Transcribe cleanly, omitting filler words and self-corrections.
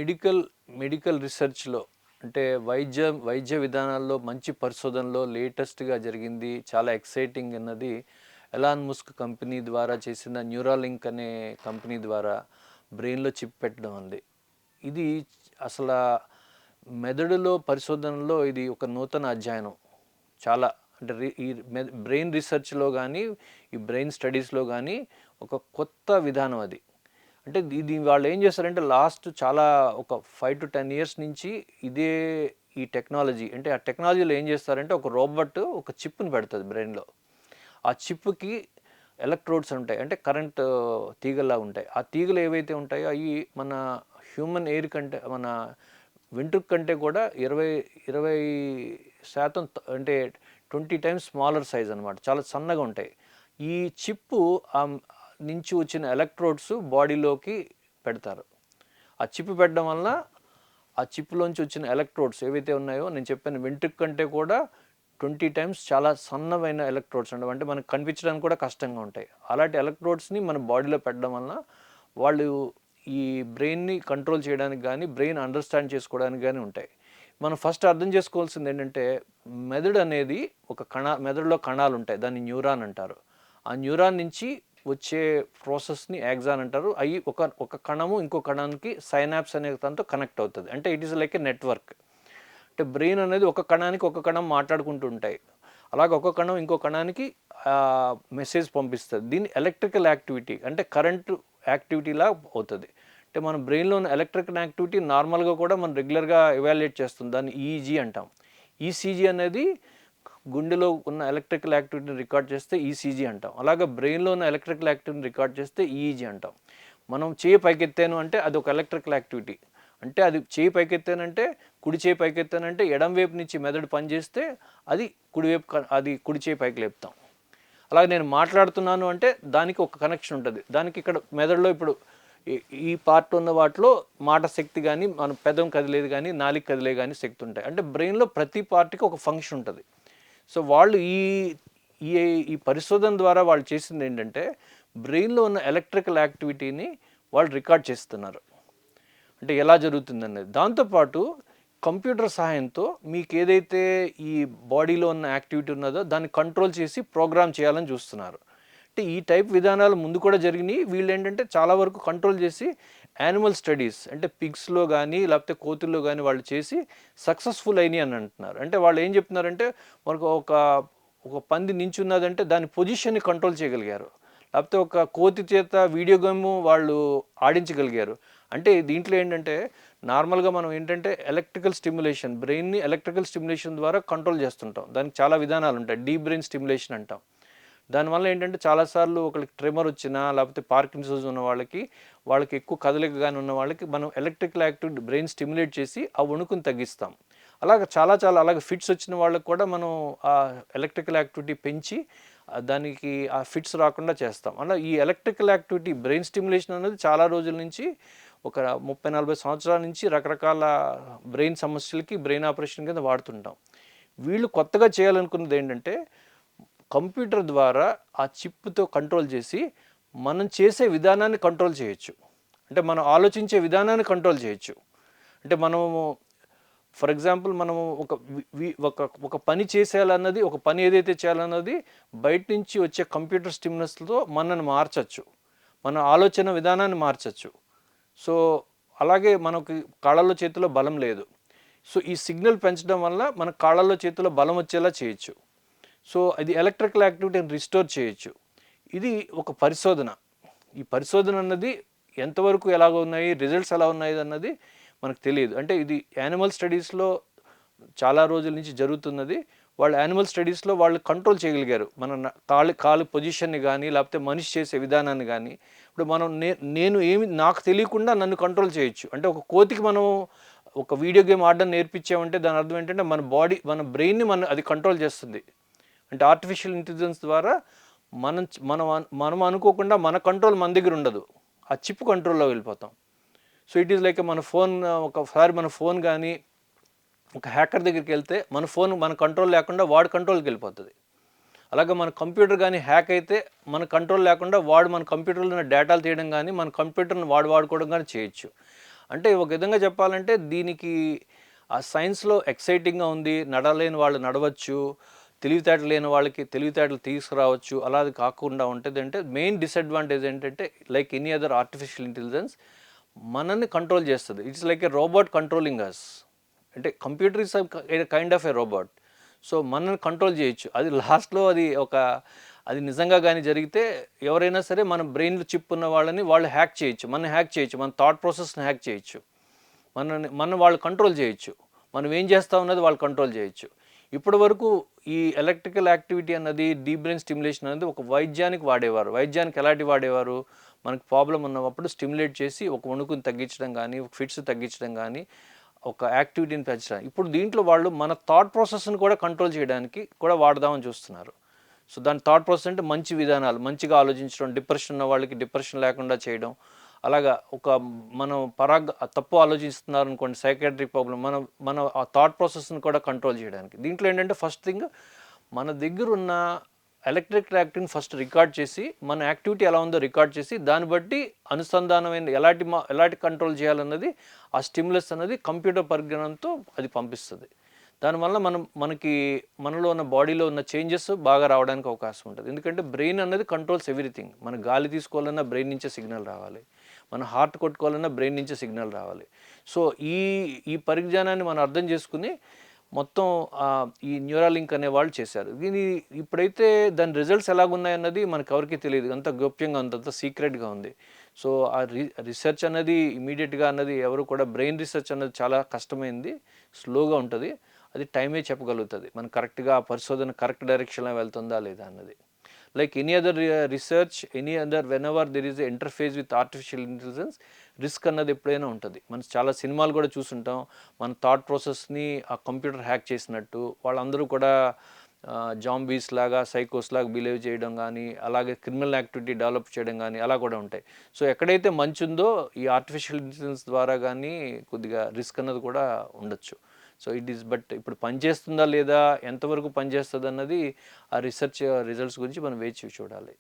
Medical medical రీసెర్చ్‌లో అంటే వైద్య విధానాల్లో మంచి పరిశోధనలో లేటెస్ట్‌గా జరిగింది. చాలా ఎక్సైటింగ్ అన్నది ఎలాన్ ముస్క్ కంపెనీ ద్వారా చేసిన న్యూరాలింక్ అనే కంపెనీ ద్వారా బ్రెయిన్‌లో చిప్ పెట్టడం ఉంది. ఇది అసల మెదడులో పరిశోధనలో ఇది ఒక నూతన అధ్యయనం. చాలా అంటే ఈ బ్రెయిన్ రీసెర్చ్‌లో గానీ, ఈ బ్రెయిన్ స్టడీస్‌లో గానీ ఒక కొత్త విధానం అది. అంటే ఇది వాళ్ళు ఏం చేస్తారంటే లాస్ట్ చాలా ఒక 5-10 ఇయర్స్ నుంచి ఇదే ఈ టెక్నాలజీ అంటే ఆ టెక్నాలజీలో ఏం చేస్తారంటే ఒక రోబోట్ ఒక చిప్ని పెడుతుంది బ్రెయిన్లో. ఆ చిప్కి ఎలక్ట్రోడ్స్ ఉంటాయి, అంటే కరెంట్ తీగల్లా ఉంటాయి. ఆ తీగలు ఏవైతే ఉంటాయో అవి మన హ్యూమన్ ఎయిర్ కంటే మన వెంట్రుక కంటే కూడా 20% అంటే 20 టైమ్స్ స్మాలర్ సైజ్ అనమాట. చాలా సన్నగా ఉంటాయి. ఈ చిప్పు నుంచి వచ్చిన ఎలక్ట్రోడ్స్ బాడీలోకి పెడతారు. ఆ చిప్ పెట్టడం వలన ఆ చిప్లోంచి వచ్చిన ఎలక్ట్రోడ్స్ ఏవైతే ఉన్నాయో నేను చెప్పాను వెంట్రుక కంటే కూడా 20 టైమ్స్ చాలా సన్నమైన ఎలక్ట్రోడ్స్ ఉండవు, అంటే మనకు కనిపించడానికి కూడా కష్టంగా ఉంటాయి. అలాంటి ఎలక్ట్రోడ్స్ని మన బాడీలో పెట్టడం వలన వాళ్ళు ఈ బ్రెయిన్ని కంట్రోల్ చేయడానికి కానీ బ్రెయిన్ అండర్స్టాండ్ చేసుకోవడానికి కానీ ఉంటాయి. మనం ఫస్ట్ అర్థం చేసుకోవాల్సింది ఏంటంటే మెదడు అనేది మెదడులో కణాలు ఉంటాయి, దాన్ని న్యూరాన్ అంటారు. ఆ న్యూరాన్ నుంచి వచ్చే ప్రాసెస్ని యాక్సాన్ అంటారు. అవి ఒక కణము ఇంకో కణానికి సైనాప్స్ అనే దాంతో కనెక్ట్ అవుతుంది. అంటే it is like A network. అంటే బ్రెయిన్ అనేది ఒక కణానికి ఒక కణం మాట్లాడుకుంటూ ఉంటాయి. అలాగే ఒక కణం ఇంకో కణానికి మెసేజ్ పంపిస్తుంది. దీన్ని ఎలక్ట్రికల్ యాక్టివిటీ అంటే కరెంటు యాక్టివిటీలా అవుతుంది. అంటే మన బ్రెయిన్లో ఉన్న ఎలక్ట్రికల్ యాక్టివిటీ నార్మల్గా కూడా మనం రెగ్యులర్గా ఎవాల్యుయేట్ చేస్తుంది, దాన్ని ఈఈజీ అంటాం. ఈసీజీ అనేది గుండెలో ఉన్న ఎలక్ట్రికల్ యాక్టివిటీని రికార్డ్ చేస్తే ఈసీజీ అంటాం. అలాగే బ్రెయిన్లో ఉన్న ఎలక్ట్రికల్ యాక్టివిటీని రికార్డ్ చేస్తే ఈఈజీ అంటాం. మనం చేయి పైకెత్తాను అంటే అది ఒక ఎలక్ట్రికల్ యాక్టివిటీ. అంటే అది చేయి పైకెత్తానంటే కుడి చేయి పైకెత్తానంటే ఎడం వైపు నుంచి మెదడు పనిచేస్తే అది కుడి చేయి పైకి లేపుతాం. అలాగే నేను మాట్లాడుతున్నాను అంటే దానికి ఒక కనెక్షన్ ఉంటుంది. దానికి ఇక్కడ మెదడులో ఇప్పుడు ఈ పార్ట్ ఉన్న వాటిలో మాట శక్తి కానీ మన పెదం కదిలేదు కానీ నాలుక కదిలే కానీ శక్తి ఉంటాయి. అంటే బ్రెయిన్లో ప్రతి పార్ట్కి ఒక ఫంక్షన్ ఉంటుంది. సో వాళ్ళు ఈ ఈ ఈ పరిశోధన ద్వారా వాళ్ళు చేసింది ఏంటంటే బ్రెయిన్లో ఉన్న ఎలక్ట్రికల్ యాక్టివిటీని వాళ్ళు రికార్డ్ చేస్తున్నారు, అంటే ఎలా జరుగుతుందనేది. దాంతోపాటు కంప్యూటర్ సహాయంతో మీకు ఏదైతే ఈ బాడీలో ఉన్న యాక్టివిటీ ఉన్నదో దాన్ని కంట్రోల్ చేసి ప్రోగ్రామ్ చేయాలని చూస్తున్నారు. అంటే ఈ టైప్ విధానాలు ముందు కూడా జరిగినాయి. వీళ్ళు ఏంటంటే చాలా వరకు కంట్రోల్ చేసి యానిమల్ స్టడీస్ అంటే పిగ్స్లో కానీ లేకపోతే కోతుల్లో కానీ వాళ్ళు చేసి సక్సెస్ఫుల్ అయినాయి అని అంటున్నారు. అంటే వాళ్ళు ఏం చెప్తున్నారంటే మనకు ఒక పంది నించున్నదంటే దాని పొజిషన్ని కంట్రోల్ చేయగలిగారు, లేకపోతే ఒక కోతి చేత వీడియో గేమ్ వాళ్ళు ఆడించగలిగారు. అంటే దీంట్లో ఏంటంటే నార్మల్గా మనం ఏంటంటే ఎలక్ట్రికల్ స్టిమ్యులేషన్, బ్రెయిన్ని ఎలక్ట్రికల్ స్టిమ్యులేషన్ ద్వారా కంట్రోల్ చేస్తుంటాం. దానికి చాలా విధానాలు ఉంటాయి. డీప్ బ్రెయిన్ స్టిమ్యులేషన్ అంటాం. దానివల్ల ఏంటంటే చాలాసార్లు ఒకరికి ట్రెమర్ వచ్చినా లేకపోతే పార్కిన్సన్స్ ఉన్న వాళ్ళకి ఎక్కువ కదలిక కానీ ఉన్న వాళ్ళకి మనం ఎలక్ట్రికల్ యాక్టివిటీ బ్రెయిన్ స్టిమ్యులేట్ చేసి ఆ వణుకుని తగ్గిస్తాం. అలాగే అలాగే ఫిట్స్ వచ్చిన వాళ్ళకి కూడా మనం ఆ ఎలక్ట్రికల్ యాక్టివిటీ పెంచి దానికి ఆ ఫిట్స్ రాకుండా చేస్తాం. అలా ఈ ఎలక్ట్రికల్ యాక్టివిటీ బ్రెయిన్ స్టిమ్యులేషన్ అనేది చాలా రోజుల నుంచి ఒక 30-40 సంవత్సరాల నుంచి రకరకాల బ్రెయిన్ సమస్యలకి బ్రెయిన్ ఆపరేషన్ కింద వాడుతుంటాం. వీళ్ళు కొత్తగా చేయాలనుకున్నది ఏంటంటే కంప్యూటర్ ద్వారా ఆ చిప్తో కంట్రోల్ చేసి మనం చేసే విధానాన్ని కంట్రోల్ చేయొచ్చు. అంటే మనం ఆలోచించే విధానాన్ని కంట్రోల్ చేయొచ్చు. అంటే మనము ఫర్ ఎగ్జాంపుల్ మనము ఒక పని చేసేయాలన్నది, ఒక పని ఏదైతే చేయాలన్నది బయట నుంచి వచ్చే కంప్యూటర్ స్టిమ్యులస్తో మనల్ని మార్చచ్చు, మన ఆలోచన విధానాన్ని మార్చచ్చు. సో అలాగే మనకి కాళ్ళల్లో చేతిలో బలం లేదు. సో ఈ సిగ్నల్ పెంచడం వల్ల మన కాళ్ళల్లో చేతిలో బలం వచ్చేలా చేయొచ్చు. సో అది ఎలక్ట్రికల్ యాక్టివిటీని రిస్టోర్ చేయొచ్చు. ఇది ఒక పరిశోధన. ఈ పరిశోధన అన్నది ఎంతవరకు ఎలాగ ఉన్నాయి, రిజల్ట్స్ ఎలా ఉన్నాయి అన్నది మనకు తెలియదు. అంటే ఇది యానిమల్ స్టడీస్లో చాలా రోజుల నుంచి జరుగుతున్నది. వాళ్ళు యానిమల్ స్టడీస్లో వాళ్ళు కంట్రోల్ చేయగలిగారు మన కాలు పొజిషన్ని కానీ లేకపోతే మనిషి చేసే విధానాన్ని కానీ. ఇప్పుడు మనం నేను నాకు తెలియకుండా నన్ను కంట్రోల్ చేయొచ్చు. అంటే ఒక కోతికి మనం ఒక వీడియో గేమ్ ఆడడం నేర్పించామంటే దాని అర్థం ఏంటంటే మన బ్రెయిన్ని అది కంట్రోల్ చేస్తుంది. అంటే ఆర్టిఫిషియల్ ఇంటెలిజెన్స్ ద్వారా మనం అనుకోకుండా మన కంట్రోల్ మన దగ్గర ఉండదు, ఆ చిప్ కంట్రోల్లో వెళ్ళిపోతాం. సో ఇట్ ఈస్ లైక్ ఒకసారి మన ఫోన్ కానీ ఒక హ్యాకర్ దగ్గరికి వెళ్తే మన కంట్రోల్ లేకుండా వాడు కంట్రోల్కి వెళ్ళిపోతుంది. అలాగే మన కంప్యూటర్ కానీ హ్యాక్ అయితే మన కంట్రోల్ లేకుండా వాడు మన కంప్యూటర్లో ఉన్న డేటాలు తీయడం కానీ మన కంప్యూటర్ని వాడుకోవడం కానీ చేయొచ్చు. అంటే ఒక విధంగా చెప్పాలంటే దీనికి ఆ సైన్స్లో ఎక్సైటింగ్గా ఉంది, నడలేని వాళ్ళు నడవచ్చు, తెలివితేటలు లేని వాళ్ళకి తెలివితేటలు తీసుకురావచ్చు. అలా అది కాకుండా ఉంటుంది. అంటే మెయిన్ డిసడ్వాంటేజ్ ఏంటంటే like any other artificial intelligence మనల్ని కంట్రోల్ చేస్తుంది. It's like a robot controlling us. అంటే computer is kind of a robot. So మనల్ని కంట్రోల్ చేయొచ్చు. అది లాస్ట్లో అది నిజంగా కానీ జరిగితే ఎవరైనా సరే మన బ్రెయిన్లో చిప్ ఉన్న వాళ్ళని వాళ్ళు హ్యాక్ చేయొచ్చు, మనం హ్యాక్ చేయొచ్చు, మన థాట్ ప్రాసెస్ని హ్యాక్ చేయొచ్చు, మనం వాళ్ళు కంట్రోల్ చేయొచ్చు, మనం ఏం చేస్తాం అన్నది వాళ్ళు కంట్రోల్ చేయొచ్చు. ఇప్పటి వరకు ఈ ఎలక్ట్రికల్ యాక్టివిటీ అన్నది, డీప్ బ్రెయిన్ స్టిమ్యులేషన్ అనేది ఒక వైద్యానికి వాడేవారు. వైద్యానికి ఎలాంటి వాడేవారు? మనకు ప్రాబ్లం ఉన్నప్పుడు స్టిమ్యులేట్ చేసి ఒక వణుకుని తగ్గించడం కానీ, ఒక ఫిట్స్ తగ్గించడం కానీ, ఒక యాక్టివిటీని పెంచడం. ఇప్పుడు దీంట్లో వాళ్ళు మన థాట్ ప్రాసెస్ని కూడా కంట్రోల్ చేయడానికి కూడా వాడదామని చూస్తున్నారు. సో దాని థాట్ ప్రాసెస్ అంటే మంచి విధానాలు, మంచిగా ఆలోచించడం, డిప్రెషన్ ఉన్న వాళ్ళకి డిప్రెషన్ లేకుండా చేయడం. అలాగా మనం తప్పు ఆలోచిస్తున్నారు అనుకోండి, సైకాట్రిక్ ప్రాబ్లం, మన ఆ థాట్ ప్రాసెస్ని కూడా కంట్రోల్ చేయడానికి. దీంట్లో ఏంటంటే ఫస్ట్ థింగ్ మన దగ్గర ఉన్న ఎలక్ట్రిక్ యాక్టివిటీని ఫస్ట్ రికార్డ్ చేసి, మన యాక్టివిటీ ఎలా ఉందో రికార్డ్ చేసి, దాన్ని బట్టి అనుసంధానమైన ఎలాంటి కంట్రోల్ చేయాలన్నది ఆ స్టిమ్యులస్ అనేది కంప్యూటర్ పరిజ్ఞానంతో అది పంపిస్తుంది. దానివల్ల మనలో ఉన్న బాడీలో ఉన్న చేంజెస్ బాగా రావడానికి అవకాశం ఉంటుంది. ఎందుకంటే బ్రెయిన్ అనేది కంట్రోల్స్ ఎవ్రీథింగ్. మన గాలి తీసుకోవాలన్నా బ్రెయిన్ నుంచే సిగ్నల్ రావాలి, మన హార్ట్ కొట్టుకోవాలన్నా బ్రెయిన్ నుంచే సిగ్నల్ రావాలి. సో ఈ పరిజ్ఞానాన్ని మనం అర్థం చేసుకుని మొత్తం ఈ న్యూరాలింక్ అనే వాళ్ళు చేశారు. ఇప్పుడైతే దాని రిజల్ట్స్ ఎలాగున్నాయన్నది మనకు ఎవరికీ తెలియదు, అంత గోప్యంగా ఉంది, అంత సీక్రెట్గా ఉంది. సో ఆ రీసెర్చ్ అనేది ఇమీడియట్గా అన్నది ఎవరు కూడా, బ్రెయిన్ రీసెర్చ్ అన్నది చాలా కష్టమైంది, స్లోగా ఉంటుంది. అది టైమే చెప్పగలుగుతుంది మనం కరెక్ట్గా ఆ పరిశోధన కరెక్ట్ డైరెక్షన్లో వెళ్తుందా లేదా అన్నది. Like any other research, any other when ever there is interface with artificial intelligence, risk అన్నది ఎప్పుడైనా ఉంటుంది. మనం చాలా సినిమాలు కూడా చూసుంటాం, మన థాట్ ప్రాసెస్ని ఆ కంప్యూటర్ హ్యాక్ చేసినట్టు. వాళ్ళందరూ కూడా జాంబీస్ లాగా, సైకోస్ లాగా బిహేవ్ చేయడం కానీ, అలాగే క్రిమినల్ యాక్టివిటీ డెవలప్ చేయడం కానీ అలా కూడా ఉంటాయి. సో ఎక్కడైతే మంచి ఉందో ఈ ఆర్టిఫిషియల్ ఇంటెలిజెన్స్ ద్వారా కానీ కొద్దిగా రిస్క్ అన్నది కూడా ఉండొచ్చు. సో బట్ ఇప్పుడు పనిచేస్తుందా లేదా, ఎంతవరకు పనిచేస్తుంది అన్నది ఆ రీసెర్చ్ రిజల్ట్స్ గురించి మనం వేచి చూడాలి.